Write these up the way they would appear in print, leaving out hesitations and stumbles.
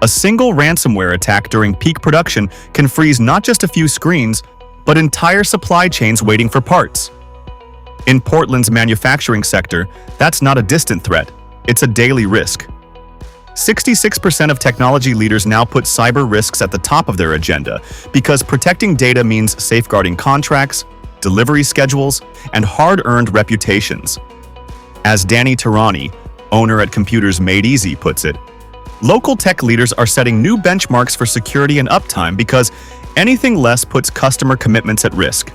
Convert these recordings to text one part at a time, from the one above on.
A single ransomware attack during peak production can freeze not just a few screens, but entire supply chains waiting for parts. In Portland's manufacturing sector, that's not a distant threat, it's a daily risk. 66% of technology leaders now put cyber risks at the top of their agenda because protecting data means safeguarding contracts, delivery schedules, and hard-earned reputations. As Danny Tarani, owner at Computers Made Easy, puts it, local tech leaders are setting new benchmarks for security and uptime because anything less puts customer commitments at risk.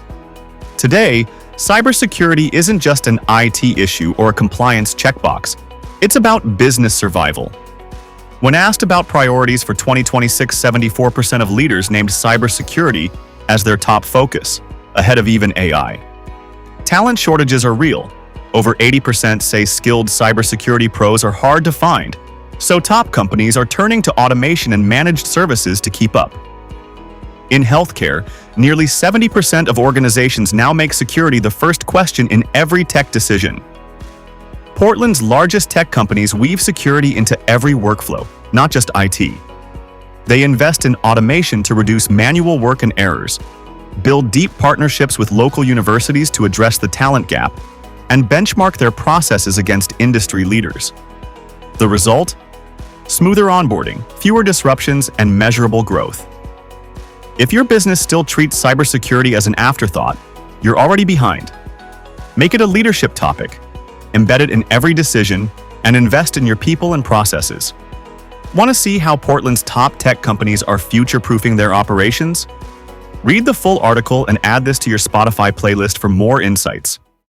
Today, cybersecurity isn't just an IT issue or a compliance checkbox. It's about business survival. When asked about priorities for 2026, 74% of leaders named cybersecurity as their top focus, ahead of even AI. Talent shortages are real. Over 80% say skilled cybersecurity pros are hard to find, so top companies are turning to automation and managed services to keep up. In healthcare, nearly 70% of organizations now make security the first question in every tech decision. Portland's largest tech companies weave security into every workflow, not just IT. They invest in automation to reduce manual work and errors, build deep partnerships with local universities to address the talent gap, and benchmark their processes against industry leaders. The result? Smoother onboarding, fewer disruptions, and measurable growth. If your business still treats cybersecurity as an afterthought, you're already behind. Make it a leadership topic, embed it in every decision, and invest in your people and processes. Want to see how Portland's top tech companies are future-proofing their operations? Read the full article and add this to your Spotify playlist for more insights.